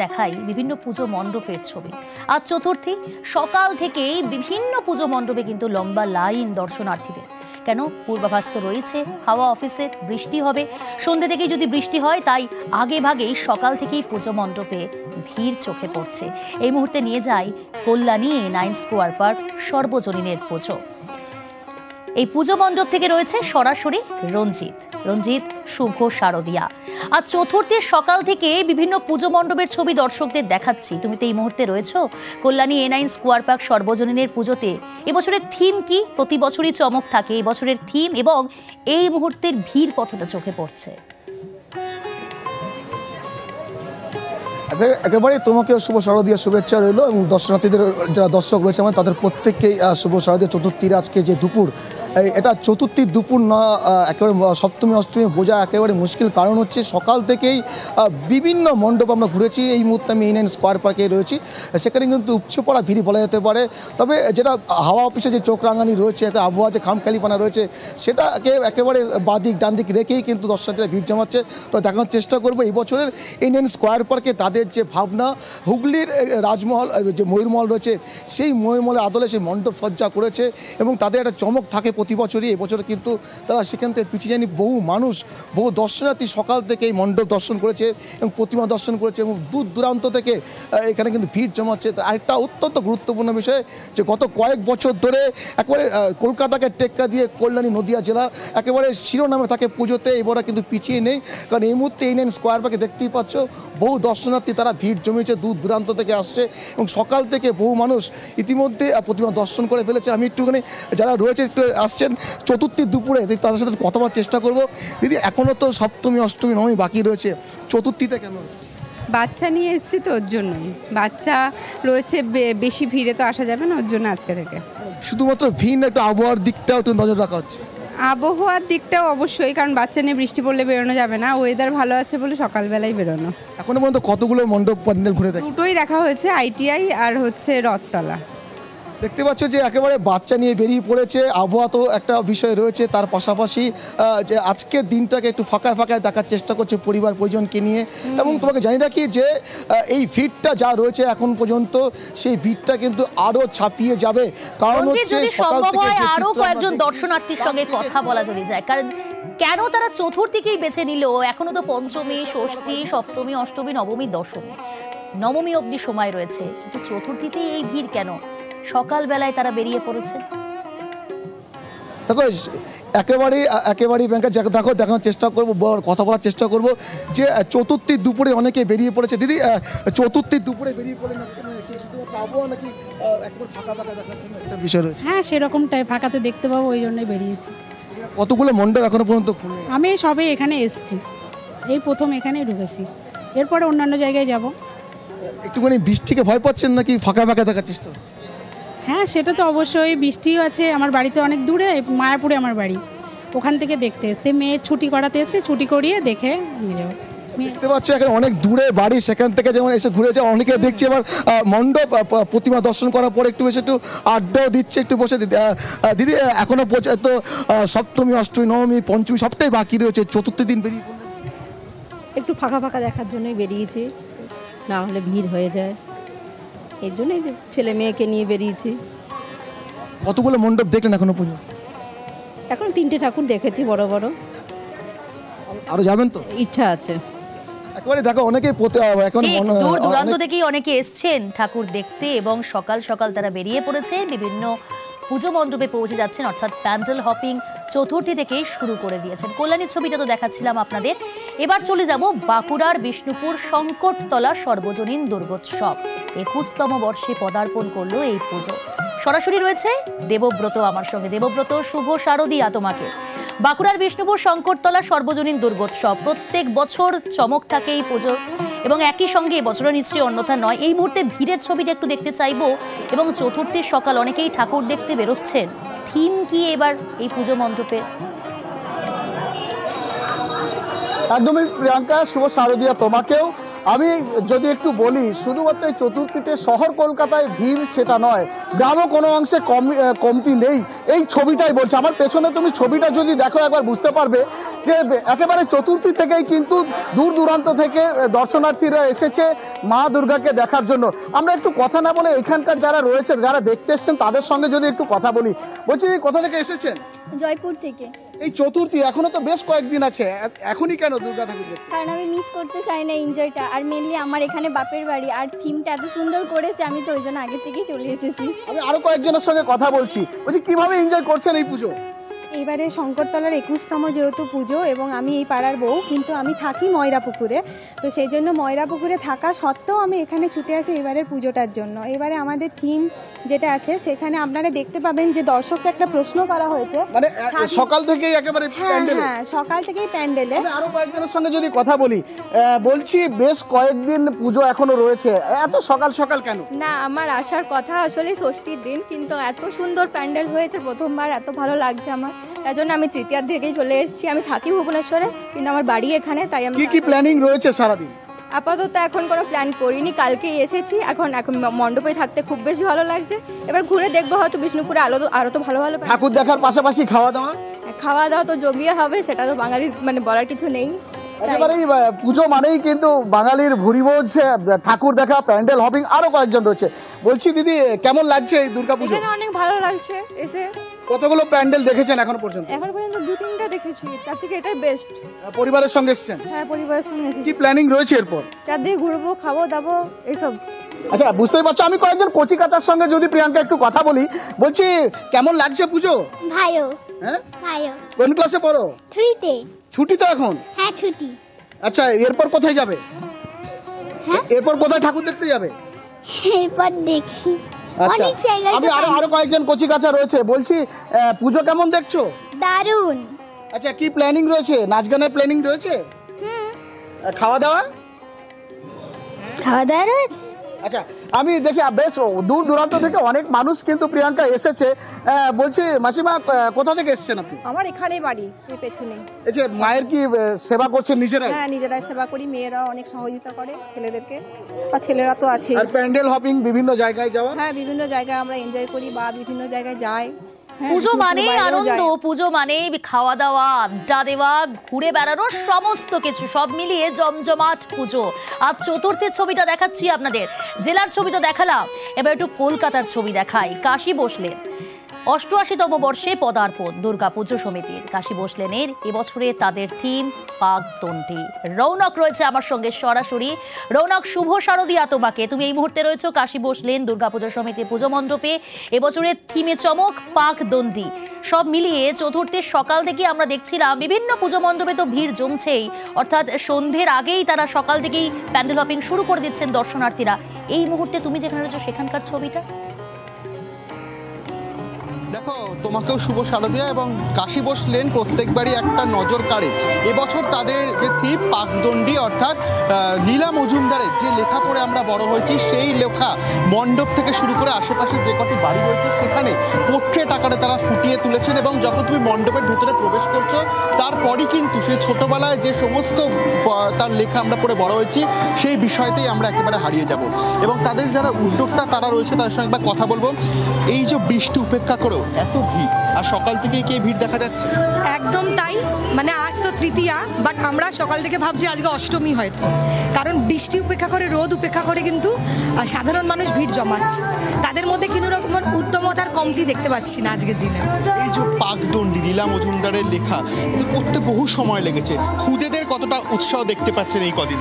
দেখাই বিভিন্ন পুজো মণ্ডপের ছবি। আজ চতুর্থী, সকাল থেকেই বিভিন্ন পুজো মণ্ডপে কিন্তু লম্বা লাইন দর্শনার্থীদের। কেন? পূর্বাভাস তো রয়েছে হাওয়া অফিসের, বৃষ্টি হবে। সন্ধ্যে থেকেই যদি বৃষ্টি হয়, তাই আগে ভাগেই সকাল থেকেই পুজো মণ্ডপে ভিড় চোখে পড়ছে। এই মুহূর্তে নিয়ে যাই কল্যাণী A9 স্কোয়ার পার্ক সর্বজনীনের পুজো। এই পুজো মণ্ডপ থেকে রয়েছে সরাসরি রঞ্জিত শুভ শারদিয়া। আর চতুর্থীর সকাল থেকে বিভিন্ন পুজো মণ্ডপের ছবি দর্শকদের দেখাচ্ছি। তুমি তো এই মুহূর্তে রয়েছো কল্যাণী A9 স্কোয়ার পার্ক সর্বজনীনের পুজোতে। এবছরের থিম কি? প্রতি বছরই চমক থাকে এই বছরের থিম, এবং এই মুহূর্তের ভিড় কতটা চোখে পড়ছে। একেবারে তোমাকে শুভ শারদীয়া শুভেচ্ছা রইল, এবং দর্শনার্থীদের যারা দর্শক রয়েছে আমার তাদের প্রত্যেককেই শুভ শারদীয়া চতুর্থীর আজকে যে দুপুর, এটা চতুর্থীর দুপুর না, একেবারে সপ্তমী অষ্টমী বোঝা একেবারে মুশকিল। কারণ হচ্ছে সকাল থেকেই বিভিন্ন মণ্ডপ আমরা ঘুরেছি। এই মুহূর্তে আমি A9 স্কোয়ার পার্কে রয়েছি। সেখানে কিন্তু উপচে পড়া ভিড় বলা যেতে পারে। তবে যেটা হাওয়া অফিসে যে চোখ রাঙানি রয়েছে, এতে আবহাওয়া যে খামখেয়ালিপনা রয়েছে, সেটাকে একেবারে বাদিক ডান দিক রেখেই কিন্তু দর্শনার্থীরা ভিড় জমাচ্ছে। তো দেখানোর চেষ্টা করবো এই বছরের A9 স্কোয়ার পার্কে তাদের যে ভাবনা, হুগলির রাজমহল যে ময়ূরমহল রয়েছে, সেই ময়ূরমহলের আদলে সেই মণ্ডপ সজ্জা করেছে, এবং তাদের একটা চমক থাকে প্রতি বছরই। এবছর কিন্তু তারা সেখান থেকে পিছিয়ে যায়নি। বহু মানুষ, বহু দর্শনার্থী সকাল থেকে এই মণ্ডপ দর্শন করেছে এবং প্রতিমা দর্শন করেছে, এবং দূর দূরান্ত থেকে এখানে কিন্তু ভিড় জমাচ্ছে। আরেকটা অত্যন্ত গুরুত্বপূর্ণ বিষয় যে গত কয়েক বছর ধরে একেবারে কলকাতাকে টেক্কা দিয়ে কল্যাণী নদিয়া জেলা একেবারে শিরোনামে থাকে পুজোতে। এবারে কিন্তু পিছিয়ে নেই, কারণ এই মুহূর্তে A9 স্কোয়ার পার্কে দেখতেই পাচ্ছ বহু দর্শনার্থী তারা ভিড় জমিয়েছে, দূর দূরান্ত থেকে আসছে, এবং সকাল থেকে বহু মানুষ ইতিমধ্যে প্রতিমা দর্শন করে ফেলেছে। আমি একটুখানি যারা রয়েছে একটু আসছেন চতুর্থীর দুপুরে, তাদের সাথে কথা বলার চেষ্টা করব। দিদি, এখনও তো সপ্তমী অষ্টমী নবমী বাকি রয়েছে, চতুর্থীতে কেমন? বাচ্চা নিয়ে এসেছি তো, ওর জন্যই। বাচ্চা রয়েছে, বেশি ভিড়ে তো আসা যাবে না, ওর জন্য আজকে থেকে। শুধুমাত্র ভিড় না, একটু আবহাওয়ার দিকটাও একটু নজর রাখা হচ্ছে। আবহাওয়ার দিকটাও অবশ্যই, কারণ বাচ্চা নিয়ে বৃষ্টি পড়লে বেরোনো যাবে না। ওয়েদার ভালো আছে বলে সকালবেলায় বেরোনো। এখনো পর্যন্ত কতগুলো মণ্ডপ প্যান্ডেল ঘুরে দেখি? দুটোই দেখা হয়েছে, ITI আর হচ্ছে রথতলা। দেখতে পাচ্ছ যে একেবারে বাচ্চা নিয়ে বেরিয়ে পড়েছে। আবহাওয়া তো একটা বিষয় রয়েছে, তার পাশাপাশি যে আজকের দিনটাকে একটু ফাঁকায় ফাঁকায় দেখার চেষ্টা করছে পরিবার পরিজনকে নিয়ে। এবং তোমাকে জানি রাখি যে এই ভিড়টা যা রয়েছে এখন পর্যন্ত, সেই ভিড়টা কিন্তু আরো ছাপিয়ে যাবে। কারণ হচ্ছে সম্ভব হয় আরো কয়েকজন দর্শনার্থীর সঙ্গে কথা বলা চলে যায়, কারণ কেন তারা চতুর্থীকেই বেছে নিল? এখনো তো পঞ্চমী, ষষ্ঠী, সপ্তমী, অষ্টমী, নবমী, দশমী, নবমী অবধি সময় রয়েছে, কিন্তু চতুর্থীতে এই ভিড় কেন? সকালবেলায় তারা বেরিয়ে পড়েছে। দেখো একেবারেই ব্যাংকে দেখো, দেখানোর চেষ্টা করবো, কথা বলার চেষ্টা করবো যে চতুর্থীর দুপুরে অনেকে বেরিয়ে পড়েছে। দিদি, চতুর্থীর দুপুরে বেরিয়ে পড়লেন আজকে, শুধুমাত্র আবহাওয়া নাকি একবার ফাঁকা ফাঁকা দেখার জন্য একটা বিষয় রয়েছে? হ্যাঁ, সেরকমটাই, ফাঁকাতে দেখতে পাবো ওই জন্যই বেরিয়েছি। কতগুলো মণ্ডপ এখনো পর্যন্ত? আমি সবে এখানে এসেছি, এই প্রথম এখানেই ঢুকেছি, এরপরে অন্যান্য জায়গায় যাব। একটুখানি বৃষ্টিকে ভয় পাচ্ছেন নাকি ফাঁকা ফাঁকা দেখার চেষ্টা হচ্ছে? হ্যাঁ, সেটা তো অবশ্যই। বৃষ্টিও আছে, আমার বাড়িতে অনেক দূরে, মায়াপুরে আমার বাড়ি, ওখান থেকে দেখতে এসে মেয়ের ছুটি করাতে এসে, ছুটি করিয়ে দেখে নিয়ে যাবো। দেখতে পাচ্ছ এখানে অনেক দূরে বাড়ি, সেখান থেকে যেমন এসে ঘুরে যায় অনেকে দেখছি। আবার মণ্ডপ প্রতিমা দর্শন করার পর একটু বেশি একটু আড্ডাও দিচ্ছে, একটু বসে। দিদি, এখনো পর্যন্ত সপ্তমী, অষ্টমী, নবমী, পঞ্চমী সবটাই বাকি রয়েছে, চতুর্থী দিন বেরিয়ে পড়লেন? একটু ফাঁকা ফাঁকা দেখার জন্যই বেরিয়েছি, না হলে ভিড় হয়ে যায়, এর জন্যই ছেলে মেয়েকে নিয়ে বেরিয়েছি। কতগুলো মণ্ডপ দেখলেন এখনো পর্যন্ত? এখন 3টে ঠাকুর দেখেছি বড় বড়। আরো যাবেন তো? ইচ্ছা আছে। একেবারে দেখো অনেকেই এখন দূর দূরান্ত থেকেই অনেকে এসছেন ঠাকুর দেখতে, এবং সকাল সকাল তারা বেরিয়ে পড়েছে, বিভিন্ন পুজো মণ্ডপে পৌঁছে যাচ্ছেন, অর্থাৎ প্যান্ডেল হপিং চতুর্থী থেকেই শুরু করে দিয়েছেন। কল্যাণীর ছবিটা তো দেখাচ্ছিলাম আপনাদের। এবার চলে যাব বাঁকুড়ার বিষ্ণুপুর সংকটতলা সর্বজনীন দুর্গোৎসব। 21তম বর্ষে পদার্পণ করলো এই পুজো। সরাসরি রয়েছে দেবব্রত আমার সঙ্গে। দেবব্রত, শুভ শারদিয়া তোমাকে। বাঁকুড়ার বিষ্ণুপুর সংকটতলা সর্বজনীন দুর্গোৎসব, প্রত্যেক বছর চমক থাকে এই পুজো, এবং একই সঙ্গে বছরও নিশ্চয়ই অন্যথা নয়। এই মুহূর্তে ভিড়ের ছবিটা একটু দেখতে চাইবো, এবং চতুর্থীর সকাল অনেকেই ঠাকুর দেখতে বেরোচ্ছেন। থিম কি এবার এই পুজো মণ্ডপে? একদমই প্রিয়াঙ্কা, শুভ শারদিয়া তোমাকেও। আমি যদি একটু বলি, শুধুমাত্র এই চতুর্থীতে শহর কলকাতায় ভিড় সেটা নয়, গ্রামও কোনো অংশে কমতি নেই, এই ছবিটাই বলছে। আমার পেছনে তুমি ছবিটা যদি দেখো একবার বুঝতে পারবে যে একেবারে চতুর্থী থেকেই কিন্তু দূর দূরান্ত থেকে দর্শনার্থীরা এসেছে মা দুর্গাকে দেখার জন্য। আমরা একটু কথা না বলে এখানকার যারা রয়েছে, যারা দেখতে এসছেন তাদের সঙ্গে যদি একটু কথা বলি। বলছি কোথা থেকে এসেছেন? জয়পুর থেকে। এই চতুর্থী এখনো তো বেশ কয়েকদিন আছে, এখনই কেন দুর্গা ঠাকুর দেখতে? কারণ আমি মিস করতে চাই না এনজয়টা, আর মেনলি আমার এখানে বাপের বাড়ি, আর থিমটা এত সুন্দর করেছে, আমি তো ওই জন্য আগে থেকেই চলে এসেছি। আমি আরো কয়েকজনের সঙ্গে কথা বলছি, বলছি কিভাবে এনজয় করছেন এই পুজো? এইবারে শঙ্করতলার 21তম যেহেতু পুজো, এবং আমি এই পাড়ার বউ, কিন্তু আমি থাকি ময়রাপুকুরে, তো সেই জন্য ময়রাপুকুরে থাকা সত্ত্বেও আমি এখানে ছুটে আসি এবারের পুজোটার জন্য। এবারে আমাদের থিম যেটা আছে সেখানে আপনারা দেখতে পাবেন যে দর্শককে একটা প্রশ্ন করা হয়েছে, মানে সকাল থেকেই একেবারে প্যান্ডেলে? হ্যাঁ, সকাল থেকেই প্যান্ডেলে। আরো কয়েকজনের সঙ্গে যদি কথা বলি, বলছি বেশ কয়েকদিন পুজো এখনো রয়েছে, এত সকাল সকাল কেন? না, আমার আসার কথা আসলে ষষ্ঠীর দিন, কিন্তু এত সুন্দর প্যান্ডেল হয়েছে প্রথমবার, এত ভালো লাগছে আমার, তাই জন্য আমি তৃতীয়ার দিকেই চলে এসেছি। আমি থাকি ভুবনেশ্বরে, কিন্তু আমার বাড়ি এখানে, তাই আমি কি প্ল্যানিং রয়েছে সারাদিন? আপাতত এখন কোনো প্ল্যান করিনি, কালকেই এসেছি। এখন মণ্ডপে থাকতে খুব বেশি ভালো লাগছে, এবার ঘুরে দেখবো হয়তো বিষ্ণুপুরে আরো তো ভালো ভালো ঠাকুর দেখার পাশাপাশি খাওয়া দাওয়া? খাওয়া দাওয়া তো জমিয়ে হবে, সেটা তো বাঙালির মানে বলার কিছু নেই। একেবারেই পুজো মানেই কিন্তু বাঙালির ভুরিভোজ, ঠাকুর দেখা, প্যান্ডেল হপিং, আরো কয়েকজন রয়েছে। বলছি দিদি, কেমন লাগছে এই দুর্গা পুজো? এখানে অনেক ভালো লাগছে এসে। কতগুলো প্যান্ডেল দেখেছেন এখন পর্যন্ত? এখন পর্যন্ত 2-3টা দেখেছি, তার থেকে এটাই বেস্ট। পরিবারের সঙ্গে এসেছেন? হ্যাঁ, পরিবারের সঙ্গে এসেছি। কি প্ল্যানিং রয়েছে এরপর? চারদিকে ঘুরবো, খাবো দাবো এইসব। আচ্ছা, বুঝতেই পারছো। আমি কয়েকজন কচি কাচার সঙ্গে যদি প্রিয়াঙ্কা একটু কথা বলি, বলছি কেমন লাগছে পুজো? ভাইও হ্যাঁ, ভাইও কোন ক্লাসে পড়ো? 3-তে। ছুটি তো এখন? হ্যাঁ, ছুটি। আচ্ছা, এরপর কোথায় যাবে? হ্যাঁ? এরপর কোথায় ঠাকুর দেখতে যাবে? এরপর দেখছি আচ্ছা, অনেক জায়গায়। আমি আরো কয়েকজন কচি কাচা রয়েছে। বলছি পুজো কেমন দেখছো? দারুণ। আচ্ছা, কি প্ল্যানিং রয়েছে? নাচ গানের প্ল্যানিং রয়েছে? খাওয়া দাওয়া? খাওয়া দাওয়া রয়েছে। আচ্ছা, আমি দেখি বেশ দূর দূরান্ত থেকে অনেক মানুষ কিন্তু প্রিয়াঙ্কা এসেছে। বলছি মাসিমা, কোথা থেকে এসেছেন আপনি? আমার এখানেই বাড়ি, এই পেছনে। এই যে মায়ের কি সেবা করছেন নিজেরাই? হ্যাঁ, নিজেরাই সেবা করি, মেয়েরা অনেক সহযোগিতা করে ছেলেদেরকে, আর ছেলেরা তো আছে। আর প্যান্ডেল হপিং, বিভিন্ন জায়গায় যাওয়া? হ্যাঁ, বিভিন্ন জায়গায় আমরা এনজয় করি বা বিভিন্ন জায়গায় যাই। পুজো মানে আনন্দ, পুজো মানে খাওয়া দাওয়া, আড্ডা দেওয়া, ঘুরে বেড়ানো, সমস্ত কিছু সব মিলিয়ে জমজমাট পুজো। আজ চতুর্থীর ছবিটা দেখাচ্ছি আপনাদের, জেলার ছবি তো দেখালাম, এবার একটু কলকাতার ছবি দেখাই। কাশী বসলেন 88তম বর্ষে পদার্পণ দুর্গাপুজো সমিতির। কাশী বসলেনের এবছরে তাদের থিম পাকদণ্ডী। রৌনক রয়েছে আমার সঙ্গে সরাসরি। রৌনক, শুভ শারদীয়া তোমাকে। তুমি এই মুহূর্তে রয়েছো কাশী বসলেন দুর্গাপুজো সমিতির পুজো মণ্ডপে। এবছরের থিমে চমক পাকদণ্ডী। সব মিলিয়ে চতুর্থীর সকাল থেকে আমরা দেখছিলাম বিভিন্ন পুজো মণ্ডপে তো ভিড় জমছেই, অর্থাৎ সন্ধ্যের আগেই তারা সকাল থেকেই প্যান্ডেল হপিং শুরু করে দিচ্ছেন দর্শনার্থীরা। এই মুহূর্তে তুমি যেখানে রয়েছো সেখানকার ছবিটা দেখো, তোমাকেও শুভ শারদীয়া। এবং কাশী বসলেন প্রত্যেকবারই একটা নজর কাড়ে। এবছর তাদের যে থিম পাকদণ্ডী, অর্থাৎ লীলা মজুমদারের যে লেখা পড়ে আমরা বড় হয়েছি, সেই লেখা মণ্ডপ থেকে শুরু করে আশেপাশে যে কটি বাড়ি রয়েছে সেখানে পোর্ট্রেট আকারে তারা ফুটিয়ে তুলেছেন। এবং যখন তুমি মণ্ডপের ভেতরে প্রবেশ করছো, তারপরই কিন্তু সেই ছোটবেলায় যে সমস্ত তার লেখা আমরা পড়ে বড় হয়েছি, সেই বিষয়তেই আমরা একেবারে হারিয়ে যাব। এবং তাদের যারা উদ্যোক্তা তারা রয়েছে, তাদের সঙ্গে একবার কথা বলবো। এই যে বৃষ্টি উপেক্ষা করেও এত ভিড়, আর সকাল থেকেই কি ভিড় দেখা যাচ্ছে? একদম তাই। মানে আজ তো তৃতীয়া, বাট আমরা সকাল থেকে ভাবছি আজকে অষ্টমী হয়তো, কারণ বৃষ্টি উপেক্ষা করে, রোদ উপেক্ষা করে কিন্তু সাধারণ মানুষ ভিড় জমাচ্ছে। তাদের মধ্যে কোনো রকম উত্তমতার কমতি দেখতে পাচ্ছি না আজকের দিনে। এই যে পাকদণ্ডী লীলা মজুমদারের লেখা, এটা করতে বহু সময় লেগেছে। খুদেদের কতটা উৎসাহ দেখতে পাচ্ছেন এই কদিন?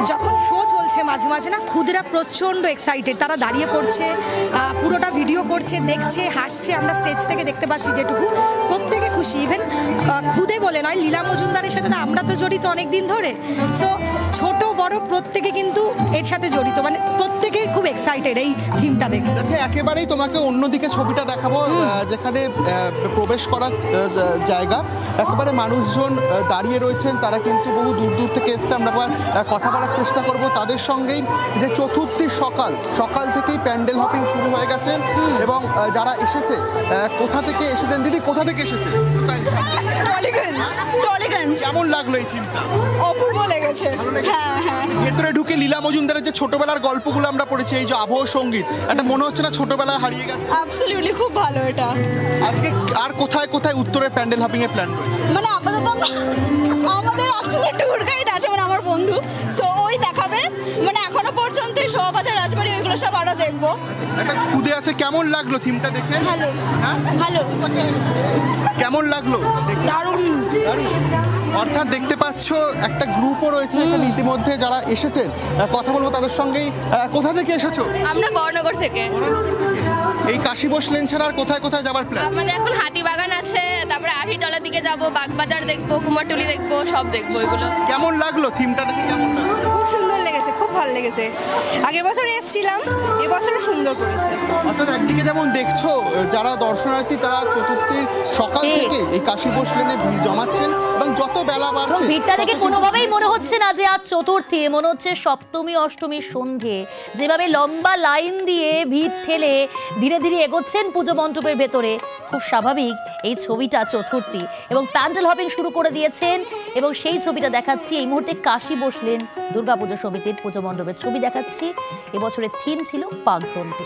যখন শো চলছে মাঝে মাঝে না, খুদেরা প্রচণ্ড এক্সাইটেড, তারা দাঁড়িয়ে পড়ছে, পুরোটা ভিডিও করছে, দেখছে, হাসছে। আমরা স্টেজ থেকে দেখতে পাচ্ছি যেটুকু, প্রত্যেকে খুশি। ইভেন খুদে বলে নয়, লীলা মজুমদারের সাথে না আমরা তো জড়িত অনেক দিন ধরে। সো ছোট বড় প্রত্যেকে কিন্তু এর সাথে জড়িত, মানে প্রত্যেকেই খুব এক্সাইটেড এই থিমটা দেখে। একেবারেই তোমাকে অন্যদিকে ছবিটা দেখাবো, যেখানে প্রবেশ করার জায়গা, একেবারে মানুষজন দাঁড়িয়ে রয়েছেন। তারা কিন্তু বহু দূর দূর থেকে এসছে। আমরা কথা বলার চেষ্টা করব তাদের সঙ্গেই। যে চতুর্থীর সকাল থেকেই প্যান্ডেল হপিং শুরু হয়ে গেছে। এবং যারা এসেছে, কোথা থেকে এসেছেন দিদি, কোথা থেকে এসেছে? কোথায়? টলিগঞ্জ কেমন লাগলো এই থিমটা? অপূর্ব লেগেছে। হ্যাঁ হ্যাঁ ভেতরে ঢুকে লীলা মজুমদারের যে ছোটবেলার গল্পগুলো আমরা পড়েছি, এই যে আবহ সঙ্গীত, একটা মনে হচ্ছে না ছোটবেলায় হারিয়ে গেছে? অ্যাবসলিউটলি খুব ভালো এটা। আজকে আর কোথায় কোথায় উত্তরের প্যান্ডেল হপিং এর প্ল্যান রয়েছে? মানে আপাতত আমাদের অ্যাকচুয়ালি ট্যুর গাইড আছে, মানে আমার বন্ধু, সো ওই দেখাবে। মানে এখনো পর্যন্ত শোভাবাজার, রাজবাড়ি ওইগুলো সব আরো দেখবো। একটা খুদে আছে, কেমন লাগলো থিমটা দেখে? ভালো হ্যাঁ ভালো কেমন লাগলো? দারুণ। অর্থাৎ দেখতে পাচ্ছ একটা গ্রুপও রয়েছে এখানে ইতিমধ্যে যারা এসেছেন, কথা বলবো তাদের সঙ্গেই। কোথা থেকে এসেছো? আমরা বড়নগর থেকে। এই কাশী বোস লেন ছাড়া আর কোথায় কোথায় যাবার প্ল্যান? আমাদের এখন হাতিবাগান আছে, তারপরে আড়িটলার দিকে যাব, বাগবাজার দেখবো, কুমারটুলি দেখবো, সব দেখবো এগুলো। কেমন লাগলো থিমটা দেখে? কেমন লাগলো? খুব সুন্দর লেগেছে, খুব ভালো লেগেছে। আগের বছর এসেছিলাম, এবছরও সুন্দর করেছে। অর্থাৎ একদিকে যেমন দেখছো যারা দর্শনার্থী তারা চতুর্থীর সকাল ঠিক। থেকে এই কাশী বোস লেনে ভিড় জমাচ্ছেন এবং যত বেলা এবং বাড়ছে ভিড়টা দেখে তত কিন্তু কোনোভাবেই ভিড় মনে বাড়ছে। হচ্ছে না যে আজ চতুর্থী, মনে হচ্ছে সপ্তমী অষ্টমীর সন্ধে। যেভাবে লম্বা লাইন দিয়ে ভিড় ঠেলে ধীরে ধীরে এগোচ্ছেন পুজো মণ্ডপের ভেতরে, খুব স্বাভাবিক এই ছবিটা চতুর্থী এবং প্যান্ডেল হপিং শুরু করে দিয়েছেন। এবং সেই ছবিটা দেখাচ্ছি এই মুহূর্তে কাশী বসলেন দুর্গাপুজো সমিতির পুজো মণ্ডপের ছবি দেখাচ্ছি। এবছরের থিম ছিল পাকদণ্ডী।